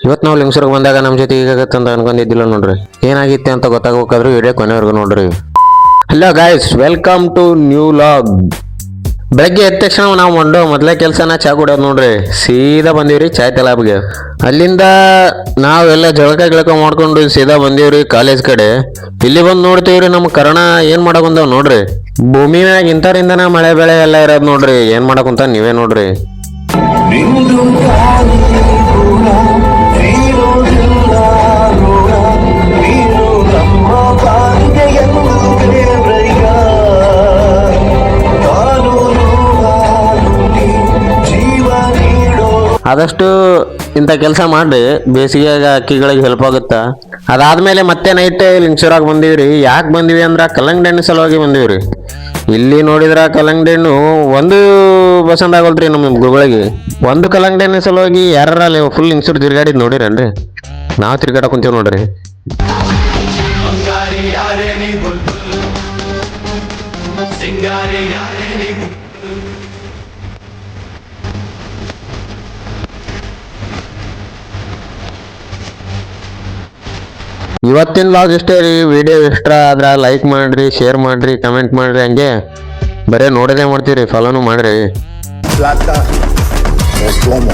ಇವತ್ತು ನಾವು ಲಿಂಗಸೂರಿಗೆ ಬಂದಾಗ ನಮ್ಮ ಜೊತೆ ಈಗಾಗತ್ತೆ ಅಂತ ಅನ್ಕೊಂಡಿದ್ದಿಲ್ಲ ನೋಡ್ರಿ. ಏನಾಗಿತ್ತೆ ಅಂತ ಗೊತ್ತಾಗಬೇಕಾದ್ರೂ ವಿಡಿಯೋ ಕೊನೆವರೆಗೂ ನೋಡ್ರಿ. Hello guys, welcome to new vlog. ಬೆಳಗ್ಗೆ ಎದ್ದ ತಕ್ಷಣ ನಾವು ಮೊದಲೇ ಕೆಲಸನ ಚಾ ಕುಡಿಯೋದು ನೋಡ್ರಿ. ಸೀದಾ ಬಂದೀವ್ರಿ ಚಾಯ್ ತಲಾಬ್ಗೆ. ಅಲ್ಲಿಂದ ನಾವೆಲ್ಲ ಜಳಕ ಮಾಡ್ಕೊಂಡು ಸೀದಾ ಬಂದೀವ್ರಿ ಕಾಲೇಜ್ ಕಡೆ. ಇಲ್ಲಿ ಬಂದು ನೋಡ್ತೀವ್ರಿ ನಮ್ಮ ಕರ್ಣ ಏನ್ ಮಾಡಕ್ ಬಂದವ್ ನೋಡ್ರಿ. ಭೂಮಿ ಮ್ಯಾಗ ಇಂಥರಿಂದನ ಮಳೆ ಬೆಳೆ ಎಲ್ಲ ಇರೋದು ನೋಡ್ರಿ. ಏನ್ ಮಾಡಕ್ ಕುಂತ ನೀವೇ ನೋಡ್ರಿ. ಆದಷ್ಟು ಇಂಥ ಕೆಲಸ ಮಾಡ್ರಿ, ಬೇಸಿಗೆಯಾಗ ಅಕ್ಕಿಗಳಿಗೆ ಹೆಲ್ಪ್ ಆಗುತ್ತಾ. ಅದಾದ್ಮೇಲೆ ಮತ್ತೆ ನೈಟ್ ಲಿಂಗಸೂರಾಗ ಬಂದೀವ್ರಿ. ಯಾಕೆ ಬಂದಿವಿ ಅಂದ್ರ ಕಲ್ಲಂಗಡಿ ಹಣ್ಣು ಸಲುವಾಗಿ ಬಂದೀವ್ರಿ. ಇಲ್ಲಿ ನೋಡಿದ್ರ ಕಲ್ಲಂಗಡಿ ಹಣ್ಣು ಒಂದು ಪಸಂದ್ ಆಗೋಲ್ರಿ ನಮ್ಮ ಗುರುಗಳಿಗೆ. ಒಂದು ಕಲ್ಲಂಗಡಿ ಹಣ್ಣು ಸಲುವಾಗಿ ಯಾರಲ್ಲಿ ಫುಲ್ ಲಿಂಗಸೂರು ತಿರ್ಗಾಡಿದ್ ನೋಡಿರನ್ರಿ. ನಾವು ತಿರ್ಗಾಡ ಕುಂತೀವಿ ನೋಡ್ರಿ. ಇವತ್ತಿನ ಲಾಗ್ ಇಷ್ಟೇ ರೀ. ವಿಡಿಯೋ ಇಷ್ಟ ಆದ್ರೆ ಲೈಕ್ ಮಾಡ್ರಿ, ಶೇರ್ ಮಾಡ್ರಿ, ಕಮೆಂಟ್ ಮಾಡ್ರಿ. ಹಂಗೆ ಬರೇ ನೋಡೋದೇ ಮಾಡ್ತೀರಿ, ಫಾಲೋನು ಮಾಡ್ರಿ. Plata o plomo.